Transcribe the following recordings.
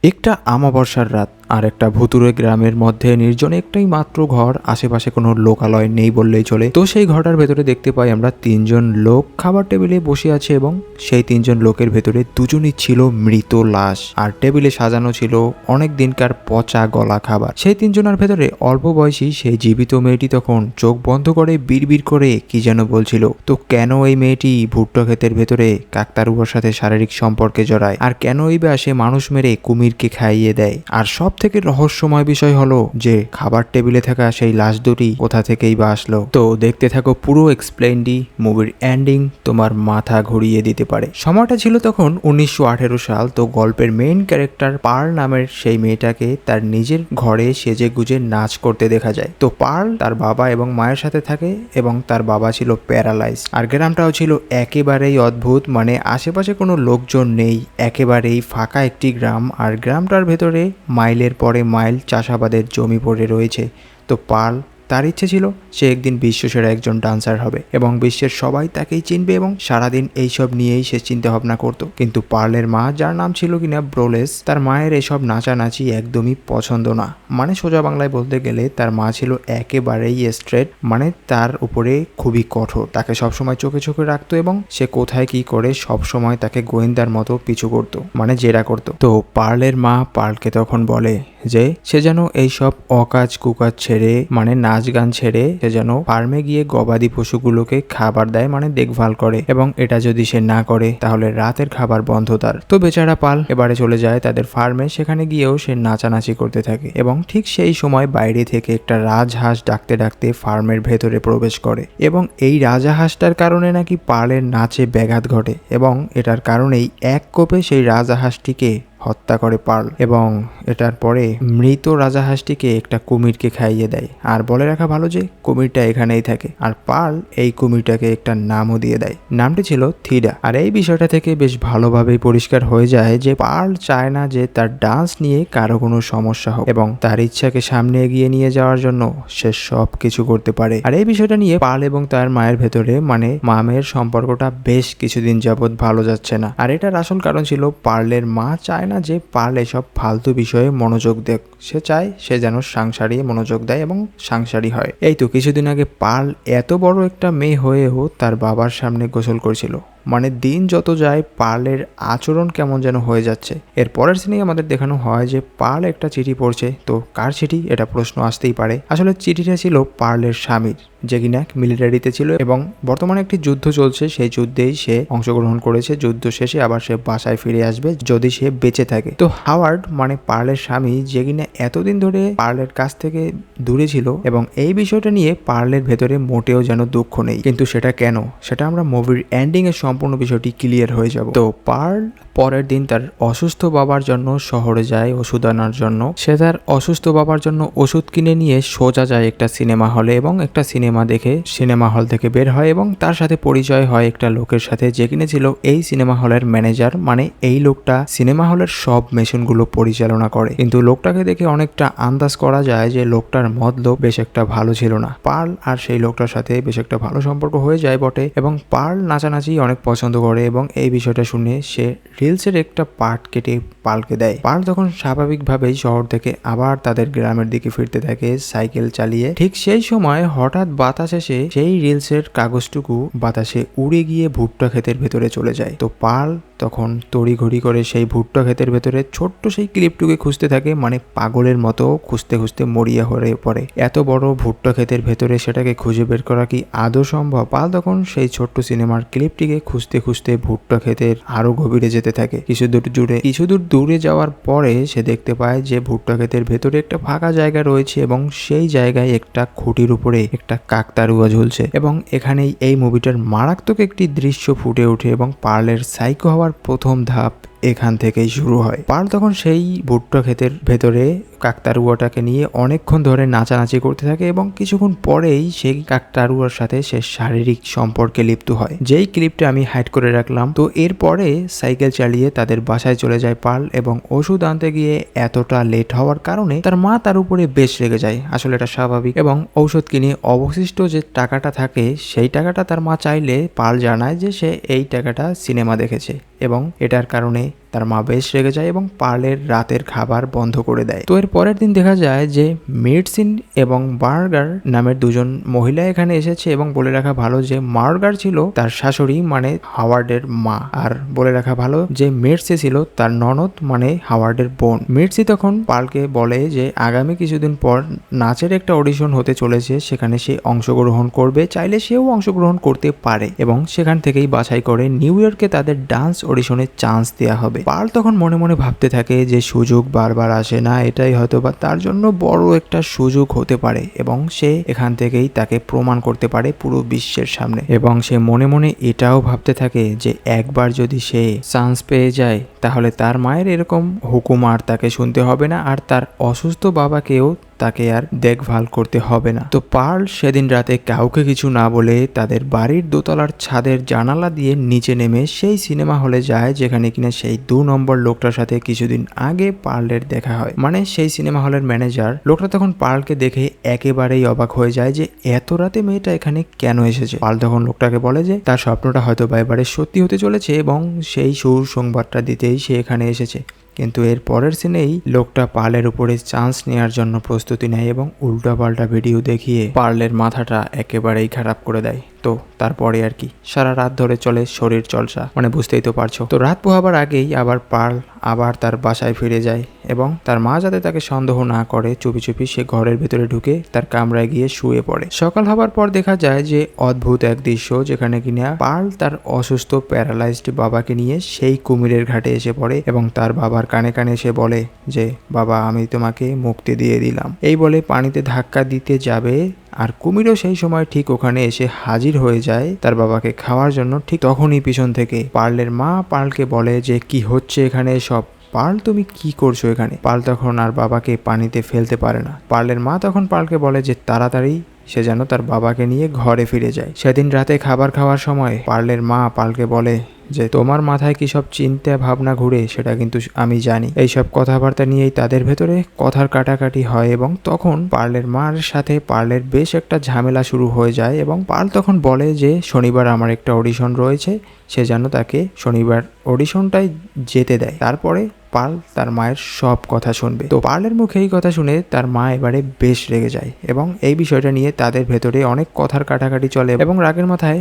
একটা আমাবস্যার রাত আর একটা ভুতুড়ে গ্রামের মধ্যে নির্জন একটাই মাত্র ঘর, আশেপাশে কোনো লোকালয় নেই বললেই চলে। তো সেই ঘরটার ভেতরে দেখতে পাই আমরা তিনজন লোক খাবার টেবিলে বসে আছে এবং সেই তিনজন লোকের ভেতরে দুজনই ছিল মৃত লাশ, আর টেবিলে সাজানো ছিল অনেক দিনকার পচা গলা খাবার। সেই তিনজনের ভেতরে অল্প বয়সী সেই জীবিত মেয়েটি তখন চোখ বন্ধ করে বিড়বিড় করে কি যেন বলছিল। তো কেন এই মেয়েটি ভুট্টো ক্ষেতের ভেতরে কাকতারুয়ার সাথে শারীরিক সম্পর্কে জড়ায়, আর কেনই বা সে মানুষ মেরে কুমিরকে খাইয়ে দেয়, আর সব থেকে রহস্যময় বিষয় হলো যে খাবার টেবিলে থাকা সেই লাশ দুটি কোথা থেকেই বা আসলো। তো দেখতে থাকো পুরো এক্সপ্লেইনডি, মুভির এন্ডিং তোমার মাথা ঘুরিয়ে দিতে পারে। সময়টা ছিল তখন 1918 সাল। তো গল্পের মেইন ক্যারেক্টার পার্ল নামের সেই মেয়েটাকে তার নিজের ঘরে সেজে গুজে নাচ করতে দেখা যায়। তো পার্ল তার বাবা এবং মায়ের সাথে থাকে এবং তার বাবা ছিল প্যারালাইজ, আর গ্রামটাও ছিল একেবারেই অদ্ভুত, মানে আশেপাশে কোনো লোকজন নেই, একেবারেই ফাঁকা একটি গ্রাম। আর গ্রামটার ভেতরে মাইলের পরে মাইল চাষাবাদের জমি পড়ে রয়েছে। তো পার্ল তার ইচ্ছে ছিল সে একদিন বিশ্বসেরা একজন ডান্সার হবে এবং বিশ্বের সবাই তাকেই চিনবে, এবং সারাদিন এইসব নিয়েই সে চিন্তা ভাবনা করত। কিন্তু পার্লের মা, যার নাম ছিল কিনা ব্রোলেস, তার মায়ের এসব নাচানাচি একদমই পছন্দ না। মানে সোজা বাংলায় বলতে গেলে তার মা ছিল একেবারেই স্ট্রেট, মানে তার উপরে খুবই কঠোর, তাকে সবসময় চোখে চোখে রাখতো এবং সে কোথায় কি করে সবসময় তাকে গোয়েন্দার মতো পিছু করতো, মানে জেরা করতো। তো পার্লের মা পার্লকে তখন বলে যে সে যেন এইসব অকাজ কুকাজ ছেড়ে, মানে নাচ গান ছেড়ে সে যেন ফার্মে গিয়ে গবাদি পশুগুলোকে খাবার দেয়, মানে দেখভাল করে, এবং এটা যদি সে না করে তাহলে রাতের খাবার বন্ধ তার। তো বেচারা পাল এবারে চলে যায় তাদের ফার্মে, সেখানে গিয়েও সে নাচানাচি করতে থাকে এবং ঠিক সেই সময় বাইরে থেকে একটা রাজহাঁস ডাকতে ডাকতে ফার্মের ভেতরে প্রবেশ করে, এবং এই রাজাহাঁসটার কারণে নাকি পার্লের নাচে ব্যাঘাত ঘটে, এবং এটার কারণেই এক কোপে সেই রাজাহাঁসটিকে হত্যা করে পার্ল, এবং এটার পরে মৃত রাজাহাঁসটিকে একটা কুমিরকে খাইয়ে দেয়। আর বলে রাখা ভালো যে কুমিরটা এখানেই থাকে, আর পার্ল এই কুমিরটাকে একটা নামও দিয়ে দেয়, নামটি ছিল থিডা। আর এই বিষয়টা থেকে বেশ ভালোভাবেই পরিষ্কার হয়ে যায় যে পার্ল চায় না যে তার ডান্স নিয়ে কারো কোনো সমস্যা হোক, এবং তার ইচ্ছাকে সামনে এগিয়ে নিয়ে যাওয়ার জন্য সে সব কিছু করতে পারে। আর এই বিষয়টা নিয়ে পার্ল এবং তার মায়ের ভেতরে, মানে মা মেয়ের সম্পর্কটা বেশ কিছুদিন যাবৎ ভালো যাচ্ছে না। আর এটার আসল কারণ ছিল পার্লের মা চায় না যে পার্ল এসব ফালতু বিষয়ে মনোযোগ দেখ, সে চায় সে যেন সাংসারিক মনোযোগ দেয় এবং সাংসারিক হয়। এই তো কিছুদিন আগে পার্ল এত বড় একটা মেয়ে হয়েও তার বাবার সামনে গোসল করছিল, মানে দিন যত যায় পার্লের আচরণ কেমন যেন হয়ে যাচ্ছে। এর পরের সিনেই আমাদের দেখানো হয় যে পার্ল একটা চিঠি পড়ছে। তো কার চিঠি, এটা প্রশ্ন আসতেই পারে। আসলে চিঠিটা ছিল পার্লের স্বামীর, যে কিনা মিলিটারিতে ছিল এবং বর্তমানে একটি যুদ্ধ চলছে, সেই যুদ্ধেই সে অংশগ্রহণ করেছে। যুদ্ধ শেষে আবার সে বাসায় ফিরে আসবে যদি সে বেঁচে থাকে। তো হাওয়ার্ড, মানে পার্লের স্বামী, যে কিনা এতদিন ধরে পার্লের কাছ থেকে দূরে ছিল, এবং এই বিষয়টা নিয়ে পার্লের ভেতরে মোটেও যেন দুঃখ নেই। কিন্তু সেটা কেন, সেটা আমরা মুভির এন্ডিং এর সম্পূর্ণ বিষয়টি ক্লিয়ার হয়ে যাব। তো পার্ল পরের দিন তার অসুস্থ বাবার জন্য শহরে যায় ওষুধ আনার জন্য। সে তার অসুস্থ বাবার জন্য ওষুধ কিনে নিয়ে সোজা যায় একটা সিনেমা হলে, এবং একটা সিনেমা দেখে সিনেমা হল থেকে বের হয়, এবং তার সাথে পরিচয় হয় একটা লোকের সাথে, যে কিনেছিল এই সিনেমা হলের ম্যানেজার। মানে এই লোকটা সিনেমা হলের সব মেশিনগুলো পরিচালনা করে, কিন্তু লোকটাকে দেখে অনেকটা আন্দাজ করা যায় যে লোকটার মতলব বেশ একটা ভালো ছিল না। পার্ল আর সেই লোকটার সাথে বেশ একটা ভালো সম্পর্ক হয়ে যায় বটে, এবং পার্ল নাচানাচি অনেক পছন্দ করে, এবং এই বিষয়টা শুনে সে রিলসের একটা পার্ট কেটে পার্লকে দেয়। পার্ল তখন স্বাভাবিকভাবেই শহর থেকে আবার তাদের গ্রামের দিকে ফিরতে থাকে সাইকেল চালিয়ে। ঠিক সেই সময় হঠাৎ বাতাস এসে সেই রিলসের কাগজটুকু বাতাসে উড়ে গিয়ে ভুট্টা ক্ষেতের ভেতরে চলে যায়। তো পার্ল তখন তড়িঘড়ি করে সেই ভুট্টা ক্ষেতের ভেতরে ছোট্ট সেই ক্লিপটুকে খুঁজতে থাকে, মানে পাগলের মতো খুঁজতে খুঁজতে মরিয়া হয়ে পড়ে। এত বড় ভুট্টা ক্ষেতের ভেতরে সেটাকে খুঁজে বের করা কি আদৌ সম্ভব? পার্ল তখন সেই ছোট্ট সিনেমার ক্লিপটিকে খুঁজতে খুঁজতে ভুট্টা ক্ষেতের আরো গভীরে যেতে থাকে। কিছু দূর দূরে যাওয়ার পরে সে দেখতে পায় যে ভুট্টা ক্ষেতের ভেতরে একটা ফাঁকা জায়গা রয়েছে, এবং সেই জায়গায় একটা খুঁটির উপরে একটা কাকতারুয়া ঝুলছে, এবং এখানেই এই মুভিটার মারাত্মক একটি দৃশ্য ফুটে ওঠে, এবং পার্লের সাইকো হওয়ার প্রথম ধাপ এখান থেকেই শুরু হয়। পার্ল তখন সেই ভুট্টা ক্ষেতের ভেতরে কাকতারুয়াটাকে নিয়ে অনেকক্ষণ ধরে নাচানাচি করতে থাকে, এবং কিছুক্ষণ পরেই সেই কাকতারুয়ার সাথে সে শারীরিক সম্পর্কে লিপ্ত হয়, যেই ক্লিপটা আমি হাইড করে রাখলাম। তো এরপরে সাইকেল চালিয়ে তাদের বাসায় চলে যায় পার্ল, এবং ওষুধ আনতে গিয়ে এতটা লেট হওয়ার কারণে তার মা তার উপরে বেশ রেগে যায়। আসলে এটা স্বাভাবিক, এবং ঔষধ কিনে অবশিষ্ট যে টাকাটা থাকে সেই টাকাটা তার মা চাইলে পার্ল জানায় যে সে এই টাকাটা সিনেমা দেখেছে, এবং এটার কারণে তার মা বেশ রেগে যায় এবং পার্লের রাতের খাবার বন্ধ করে দেয়। তো এর পরের দিন দেখা যায় যে মেডিসিন এবং বার্গার নামের দুজন মহিলা এখানে এসেছে এবং বলে রাখা ভালো যে বার্গার ছিল তার শাশুড়ি মানে হাওয়ার্ডের মা, আর বলে রাখা ভালো যে মেডসি ছিল তার ননদ মানে হাওয়ার্ডের বোন। মেডসি তখন পার্লকে বলে যে আগামী কিছুদিন পর নাচের একটা অডিশন হতে চলেছে, সেখানে সে অংশগ্রহণ করবে, চাইলে সেও অংশগ্রহণ করতে পারে এবং সেখান থেকেই বাছাই করে নিউ ইয়র্কে তাদের ডান্স অডিশনের চান্স দেওয়া হবে। পার্ল তখন মনে মনে ভাবতে থাকে যে সুযোগ বারবার আসে না, এটাই হয়তো বা তার জন্য বড় একটা সুযোগ হতে পারে এবং সে এখান থেকেই তাকে প্রমাণ করতে পারে পুরো বিশ্বের সামনে। এবং সে মনে মনে এটাও ভাবতে থাকে যে একবার যদি সে চান্স পেয়ে যায় তাহলে তার মায়ের এরকম হুকুম আর তাকে শুনতে হবে না, আর তার অসুস্থ বাবাকেও তাকে আর দেখভাল করতে হবে না। তো পার্ল সেদিন রাতে কাউকে কিছু না বলে তাদের বাড়ির দোতলার ছাদের জানালা দিয়ে নিচে নেমে সেই সিনেমা হলে যায় যেখানে কিনা সেই 2 নম্বর লোকটার সাথে কিছুদিন আগে পার্লের দেখা হয়। মানে সেই সিনেমা হলের ম্যানেজার লোকটা তখন পার্লকে দেখে একেবারেই অবাক হয়ে যায় যে এত রাতে মেয়েটা এখানে কেন এসেছে। পার্ল তখন লোকটাকে বলে যে তার স্বপ্নটা হয়তো বা এবারে সত্যি হতে চলেছে এবং সেই সংবাদটা দিতেই সে এখানে এসেছে। কিন্তু এর পরের সিনেই লোকটা পার্লের উপরে চান্স নেওয়ার জন্য প্রস্তুতি নেয় এবং উল্টাপাল্টা ভিডিও দেখিয়ে পার্লের মাথাটা একেবারেই খারাপ করে দেয়। তো তারপরে আর কি সারা রাত ধরে চলে শরীর চর্চা, মানে বুঝতেই তো পারছো। তো রাত পোহাবার আগেই আবার পার্ল আবার তার বাসায় ফিরে যায় এবং তার মা যাতে তাকে সন্দেহ না করে চুপি চুপি সে ঘরের ভেতরে ঢুকে তার কামরায় গিয়ে শুয়ে পড়ে। সকাল হবার পর দেখা যায় যে অদ্ভুত এক দৃশ্য যেখানে কিনা পার্ল তার অসুস্থ প্যারালাইজড বাবাকে নিয়ে সেই কুমিরের ঘাটে এসে পড়ে এবং তার বাবার কানে কানে এসে বলে যে বাবা আমি তোমাকে মুক্তি দিয়ে দিলাম। এই বলে পানিতে ধাক্কা দিতে যাবে আর কুমিরও সেই সময় ঠিক ওখানে এসে হাজির হয়ে যায় তার বাবাকে খাওয়ার জন্য। ঠিক তখনই পিছন থেকে পার্লের মা পার্লকে বলে যে কি হচ্ছে এখানে সব, পার্ল তুমি কি করছো এখানে। পার্ল তখন আর বাবাকে পানিতে ফেলতে পারে না। পার্লের মা তখন পার্লকে বলে যে তাড়াতাড়ি সে যেন তার বাবাকে নিয়ে ঘরে ফিরে যায়। সেদিন রাতে খাবার খাওয়ার সময় পার্লের মা পার্লকে বলে যে তোমার মাথায় কি সব চিন্তা ভাবনা ঘুরে সেটা কিন্তু আমি জানি। এইসব কথাবার্তা নিয়েই তাদের ভেতরে কথার কাটাকাটি হয় এবং তখন পার্লের মার সাথে পার্লের বেশ একটা ঝামেলা শুরু হয়ে যায় এবং পার্ল তখন বলে যে শনিবার আমার একটা অডিশন রয়েছে, সে যেন তাকে শনিবার অডিশনটাই যেতে দেয়। তারপরে পার্ল তার মায়ের সব কথা শুনবে। তো পার্লের মুখে এই কথা শুনে তার মা এবারে বেশ রেগে যায় এবং এই বিষয়টা নিয়ে তাদের ভেতরে অনেক কথার কাটাকাটি চলে এবং রাগের মাথায়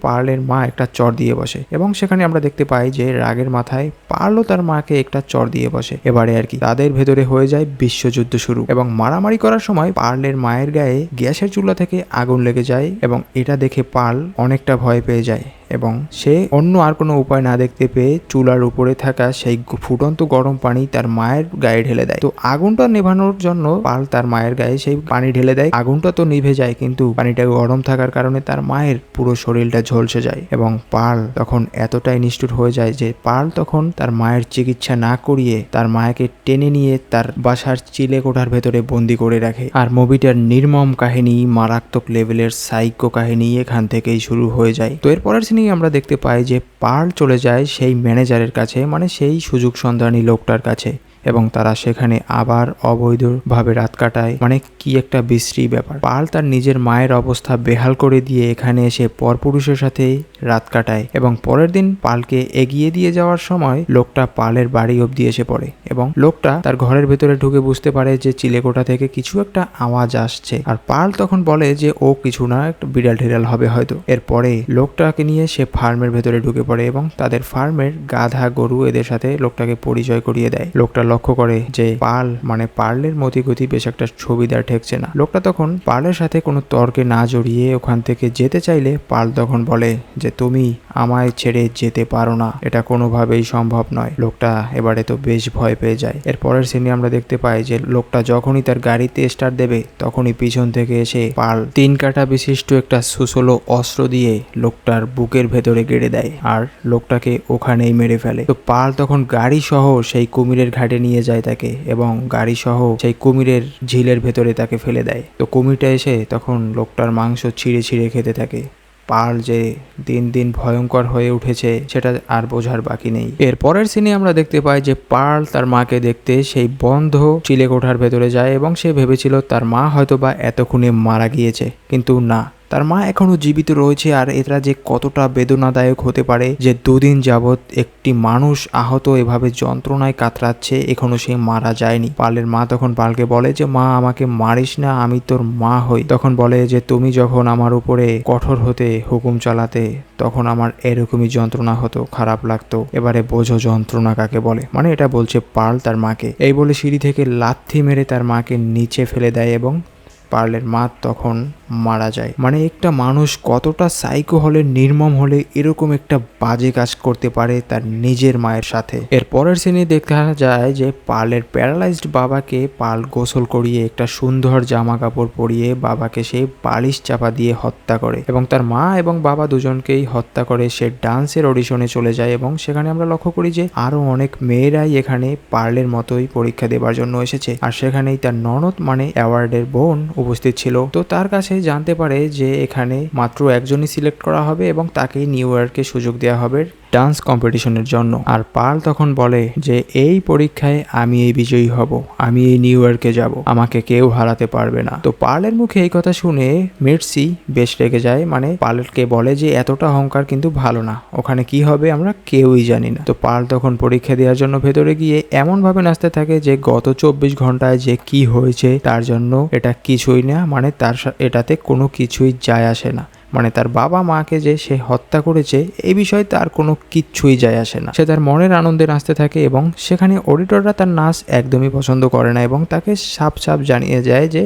পার্লের মা একটা চড় দিয়ে বসে এবং সেখানে আমরা দেখতে পাই যে রাগের মাথায় পার্লও তার মাকে একটা চড় দিয়ে বসে। এবারে আর কি তাদের ভেতরে হয়ে যায় বিশ্বযুদ্ধ শুরু এবং মারামারি করার সময় পার্লের মায়ের গায়ে গ্যাসের চুলা থেকে আগুন লেগে যায় এবং এটা দেখে পার্ল অনেকটা ভয় পেয়ে যায় এবং সে অন্য আর কোনো উপায় না দেখতে পেয়ে চুলার উপরে থাকা সেই ফুটন্ত গরম পানি তার মায়ের গায়ে ঢেলে দেয়। তো আগুনটা নেভানোর জন্য পার্ল তার মায়ের গায়ে সেই পানি ঢেলে দেয়। আগুনটা তো নিভে যায় কিন্তু পানিটা গরম থাকার কারণে তার মায়ের পুরো শরীরটা ঝলসে যায় এবং পার্ল তখন এতটাই নিষ্ঠুর হয়ে যায় যে পার্ল তখন তার মায়ের চিকিৎসা না করিয়ে তার মাকে টেনে নিয়ে তার বাসার চিলে কোঠার ভেতরে বন্দি করে রাখে। আর মুভিটার নির্মম কাহিনী, মারাত্মক লেভেলের সাইকো কাহিনী এখান থেকেই শুরু হয়ে যায়। তো এরপরের সিনেই আমরা দেখতে পাই যে পার্ল চলে যায় সেই ম্যানেজারের কাছে, মানে সেই সুযোগ সন্ধানী লোকটার কাছে এবং তারা সেখানে আবার অবৈধভাবে রাত কাটায়। মানে কি একটা বিশ্রী ব্যাপার। পার্ল তার নিজের মায়ের অবস্থা বেহাল করে দিয়ে এখানে এসে পরপুরুষের সাথে রাত কাটায় এবং পরের দিন পার্লকে এগিয়ে দিয়ে যাওয়ার সময় লোকটা পার্লের বাড়ি অবধি এসে পড়ে এবং লোকটা তার ঘরের ভেতরে ঢুকে বুঝতে পারে যে চিলেকোঠা থেকে কিছু একটা আওয়াজ আসছে। আর পার্ল তখন বলে যে ও কিছু না, একটা বিড়াল টিড়াল হবে হয়তো। এরপরে লোকটাকে নিয়ে সে ফার্মের ভেতরে ঢুকে পড়ে এবং তাদের ফার্মের গাধা গরু এদের সাথে লোকটাকে পরিচয় করিয়ে দেয়। লোকটা লক্ষ্য করে যে পার্লের মতিগতি বেশ একটা ছবিদার ঠেকছে না। লোকটা তখন পার্লের সাথে কোনো তর্কে না জড়িয়ে ওখান থেকে যেতে চাইলে পার্ল তখন বলে যে তুমি আমায় ছেড়ে যেতে পারো না, এটা কোনোভাবেই সম্ভব নয়। লোকটা এবারে তো বেশ ভয় পেয়ে যায়। এর পরের সিনে আমরা দেখতে পাই যে লোকটা যখনই তার গাড়িতে স্টার্ট দেবে তখনই পিছন থেকে এসে পার্ল 3 কাঁটা বিশিষ্ট একটা সুসলো অস্ত্র দিয়ে লোকটার বুকের ভেতরে গেড়ে দেয় আর লোকটাকে ওখানেই মেরে ফেলে। তো পার্ল তখন গাড়ি সহ সেই কুমিরের ঘাটে নিয়ে যায় তাকে এবং গাড়ি সহ সেই কুমিরের ঝিলের ভেতরে তাকে ফেলে দেয়। তো কুমিরটা এসে তখন লোকটার মাংস ছিঁড়ে ছিঁড়ে খেতে থাকে। পার্ল যে দিন দিন ভয়ঙ্কর হয়ে উঠেছে সেটা আর বোঝার বাকি নেই। এর পরের সিনে আমরা দেখতে পাই যে পার্ল তার মাকে দেখতে সেই বন্ধ চিলেকোঠার ভেতরে যায় এবং সে ভেবেছিল তার মা হয়তো বা এতক্ষণে মারা গিয়েছে, কিন্তু না, তার মা এখনো জীবিত রয়েছে। আর এটা যে কতটা বেদনাদায়ক হতে পারে যে 2 দিন যাবৎ একটি মানুষ আহত এভাবে যন্ত্রণায় কাতরাচ্ছে, এখনো সে মারা যায়নি। পার্লের মা তখন পার্লকে বলে যে মা আমাকে মারিস না, আমি তোর মা হই। তখন বলে যে তুমি যখন আমার উপরে কঠোর হতে হুকুম চালাতে তখন আমার এরকমই যন্ত্রণা হতো, খারাপ লাগতো, এবারে বোঝো যন্ত্রণা কাকে বলে। মানে এটা বলছে পার্ল তার মাকে। এই বলে সিঁড়ি থেকে লাথি মেরে তার মাকে নিচে ফেলে দেয় এবং পার্লের মা তখন মারা যায়। মানে একটা মানুষ কতটা সাইকো হলে, নির্মম হলে এরকম একটা বাজে কাজ করতে পারে তার নিজের মায়ের সাথে। এর পরের সিনে দেখা যায় যে পার্লের প্যারালাইজড বাবাকে পার্ল গোসল করিয়ে একটা সুন্দর জামা কাপড় পরিয়ে বাবাকে সে বালিশ চাপা দিয়ে হত্যা করে এবং তার মা এবং বাবা দুজনকেই হত্যা করে। সে ডান্সের অডিশনে চলে যায় এবং সেখানে আমরা লক্ষ্য করি যে আরো অনেক মেয়েরাই এখানে পার্লের মতোই পরীক্ষা দেবার জন্য এসেছে। আর সেখানেই তার ননদ মানে অ্যাওয়ার্ডের বোন উপস্থিত ছিল। তো তার কাছে জানতে পারে যে এখানে মাত্র একজনই সিলেক্ট করা হবে এবং তাকেই নিউ ইয়র্কে সুযোগ দেওয়া হবে ডান্স কম্পিটিশনের জন্য। আর পার্ল তখন বলে যে এই পরীক্ষায় আমি এই বিজয়ী হব, আমি এই নিউ ইয়র্কে যাব, আমাকে কেউ হারাতে পারবে না। তো পার্লের মুখে এই কথা শুনে মের্সি বেশ রেগে যায়। মানে পার্লকে বলে যে এতটা অহংকার কিন্তু ভালো না, ওখানে কি হবে আমরা কেউই জানি না। তো পার্ল তখন পরীক্ষা দেওয়ার জন্য ভেতরে গিয়ে এমন ভাবে নাচতে থাকে যে গত 24 ঘন্টায় যে কি হয়েছে তার জন্য এটা কিছুই না, মানে তার এটাতে কোনো কিছুই যায় আসে না। মানে তার বাবা মাকে যে সে হত্যা করেছে এই বিষয়ে তার কোনো কিচ্ছুই যায় আসে না। সে তার মনের আনন্দে নাচতে থাকে এবং সেখানে অডিটররা তার নাচ একদমই পছন্দ করে না এবং তাকে সাপ জানিয়ে যায় যে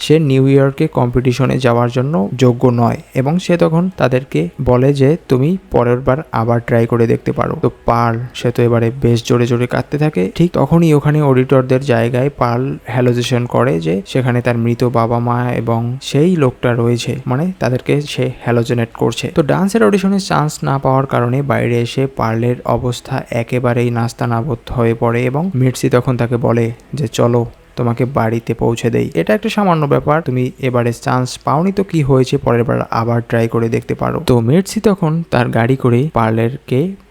সে নিউ ইয়র্কে কম্পিটিশনে যাওয়ার জন্য যোগ্য নয় এবং সে তখন তাদেরকে বলে যে তুমি পরের বার আবার ট্রাই করে দেখতে পারো। তো পার্ল সে তো এবারে বেশ জোরে জোরে কাঁদতে থাকে। ঠিক তখনই ওখানে অডিটরদের জায়গায় পার্ল হ্যালোজেশন করে যে সেখানে তার মৃত বাবা মা এবং সেই লোকটা রয়েছে, মানে তাদেরকে সে হ্যালোজেনেট করছে। তো ডান্সের অডিশনে চান্স না পাওয়ার কারণে বাইরে এসে পার্লের অবস্থা একেবারেই নাস্তানাবুদ হয়ে পড়ে এবং মের্সি তখন তাকে বলে যে চলো তোমাকে বাড়িতে পৌঁছে দেই, এটা একটা সামান্য ব্যাপার, তুমি এবারে চান্স পাওনি তো কি হয়েছে, পরের বার আবার ট্রাই করে দেখতে পারো। তো মের্সি তখন তার গাড়ি করে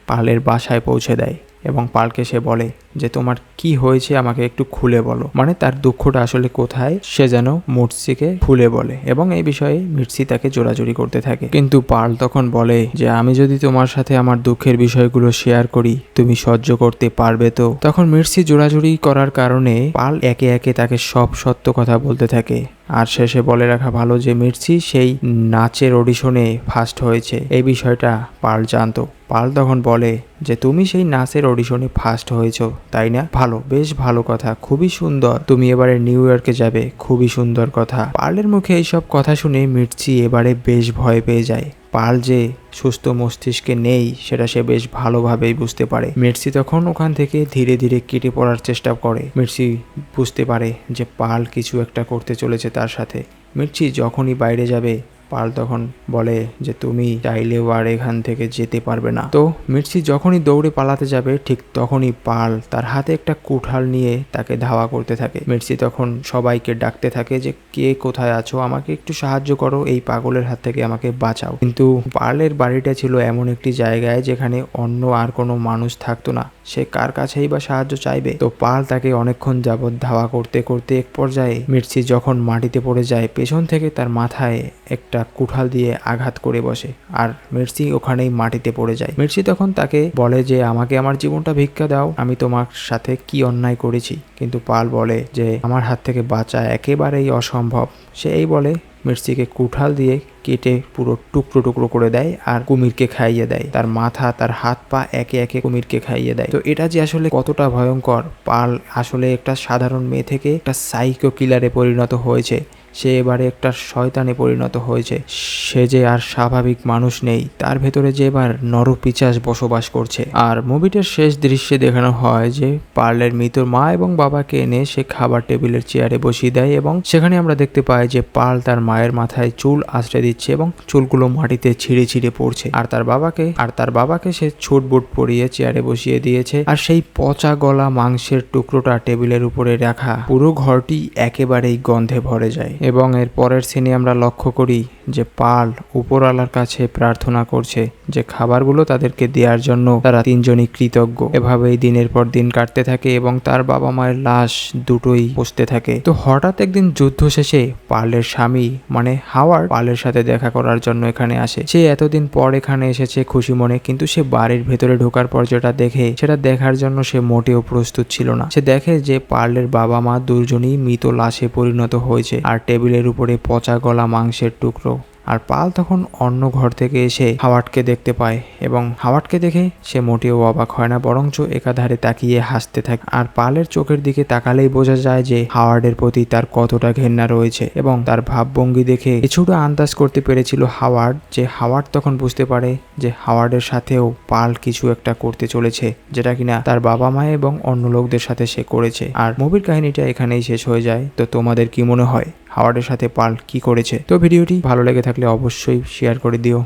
পার্লের বাসায় পৌঁছে দেয় এবং পার্লকে সে বলে যে তোমার কি হয়েছে আমাকে একটু খুলে বলো, মানে তার দুঃখটা আসলে কোথায় সে যেন মের্সিকে খুলে বলে এবং এই বিষয়ে মের্সি তাকে জোরাজুরি করতে থাকে। কিন্তু পার্ল তখন বলে যে আমি যদি তোমার সাথে আমার দুঃখের বিষয়গুলো শেয়ার করি তুমি সহ্য করতে পারবে তো। তখন মের্সি জোরাজুরি করার কারণে পার্ল একে একে তাকে সব সত্য কথা বলতে থাকে। আর শেষে বলে রাখা ভালো যে মের্সি সেই নাচের অডিশনে ফার্স্ট হয়েছে, এই বিষয়টা পার্ল জানতো। পার্ল তখন বলে যে তুমি সেই নাচের অডিশনে ফার্স্ট হয়েছো তাই না, ভালো, বেশ ভালো কথা, খুবই সুন্দর, তুমি এবারে নিউ ইয়র্কে যাবে, খুবই সুন্দর কথা। পার্লের মুখে এইসব কথা শুনে মের্সি এবারে বেশ ভয় পেয়ে যায়। পার্ল যে সুস্থ মস্তিষ্কে নেই সেটা সে বেশ ভালোভাবেই বুঝতে পারে। মের্সি তখন ওখান থেকে ধীরে ধীরে কেটে পড়ার চেষ্টা করে। মের্সি বুঝতে পারে যে পার্ল কিছু একটা করতে চলেছে তার সাথে। মের্সি যখনই বাইরে যাবে পার্ল তখন বলে যে তুমি চাইলেও আর এখান থেকে যেতে পারবে না। তো মের্সি যখনই দৌড়ে পালাতে যাবে ঠিক তখনই পার্ল তার হাতে একটা কুঠাল নিয়ে তাকে ধাওয়া করতে থাকে। মের্সি তখন সবাইকে ডাকতে থাকে যে কে কোথায় আছো, আমাকে একটু সাহায্য করো, এই পাগলের হাত থেকে আমাকে বাঁচাও। কিন্তু পার্লের বাড়িটা ছিল এমন একটি জায়গায় যেখানে অন্য আর কোনো মানুষ থাকতো না, সে কার কাছেই বা সাহায্য চাইবে। তো পার্ল তাকে অনেকক্ষণ যাবৎ ধাওয়া করতে করতে এক পর্যায়ে মের্সি যখন মাটিতে পড়ে যায় পেছন থেকে তার মাথায় একটা কুঠাল দিয়ে আঘাত করে বসে আর মের্সি ওখানেই মাটিতে পড়ে যায়। মের্সি তখন তাকে বলে যে আমাকে আমার জীবনটা ভিক্ষা দাও, আমি তোমার সাথে কি অন্যায় করেছি। কিন্তু পার্ল বলে যে আমার হাত থেকে বাঁচা একেবারেই অসম্ভব। সে এই বলে মের্সিকে কুঠাল দিয়ে কেটে পুরো টুকরো টুকরো করে দেয় আর কুমিরকে খাইয়ে দেয়, তার মাথা তার হাত পা একে একে কুমিরকে খাইয়ে দেয়। তো এটা যে আসলে কতটা ভয়ঙ্কর, পার্ল আসলে একটা সাধারণ মেয়ে থেকে একটা সাইকো কিলারে পরিণত হয়েছে, সে এবারে একটা শয়তানে পরিণত হয়েছে। সে যে আর স্বাভাবিক মানুষ নেই, তার ভেতরে যে এবার নরপিশাচ বসবাস করছে। আর মুভিটার শেষ দৃশ্যে দেখানো হয় যে পার্লের মৃতর মা এবং বাবাকে এনে সে খাবার টেবিলের চেয়ারে বসিয়ে দেয় এবং সেখানে আমরা দেখতে পাই যে পার্ল তার মায়ের মাথায় চুল আশ্রয় দিচ্ছে এবং চুলগুলো মাটিতে ছিঁড়ে ছিঁড়ে পড়ছে। আর তার বাবাকে সে ছুট বুট পরিয়ে চেয়ারে বসিয়ে দিয়েছে। আর সেই পচা গলা মাংসের টুকরোটা টেবিলের উপরে রাখা, পুরো ঘরটি একেবারেই গন্ধে ভরে যায়। এবং এর পরের সিনে আমরা লক্ষ্য করি যে পাল উপরওয়ালার কাছে প্রার্থনা করছে যে খাবারগুলো তাদেরকে দেওয়ার জন্য তারা তিনজনই কৃতজ্ঞ। এভাবেই দিনের পর দিন কাটতে থাকে এবং তার বাবা মায়ের লাশ দুটোই পচতে থাকে। তো হঠাৎ একদিন যুদ্ধ শেষে পার্লের স্বামী মানে হাওয়ার্ড পার্লের সাথে দেখা করার জন্য এখানে আসে। সে এতদিন পর এখানে এসেছে খুশি মনে, কিন্তু সে বাড়ির ভেতরে ঢোকার পর যেটা দেখে সেটা দেখার জন্য সে মোটেও প্রস্তুত ছিল না। সে দেখে যে পার্লের বাবা মা দুজনই মৃত লাশে পরিণত হয়েছে আর টেবিলের উপরে পচা গলা মাংসের টুকরো। আর পাল তখন অন্য ঘর থেকে এসে হাওয়ার্ডকে দেখতে পায় এবং হাওয়ার্ডকে দেখে সে মোটেও অবাক হয় না, বরঞ্চ একাধারে তাকিয়ে হাসতে থাকে। আর পালের চোখের দিকে তাকালেই বোঝা যায় যে হাওয়ার্ডের প্রতি তার কতটা ঘেন্না রয়েছে এবং তার ভাবভঙ্গি দেখে কিছুটা আন্দাজ করতে পেরেছিল হাওয়ার্ড তখন বুঝতে পারে যে হাওয়ার্ডের সাথেও পাল কিছু একটা করতে চলেছে, যেটা কিনা তার বাবা মা এবং অন্য লোকদের সাথে সে করেছে। আর মুভির কাহিনীটা এখানেই শেষ হয়ে যায়। তো তোমাদের কি মনে হয় হাওয়ার্ডের সাথে পাল কি করেছে? তো ভিডিওটি ভালো লেগে থাকলে অবশ্যই শেয়ার করে দিও।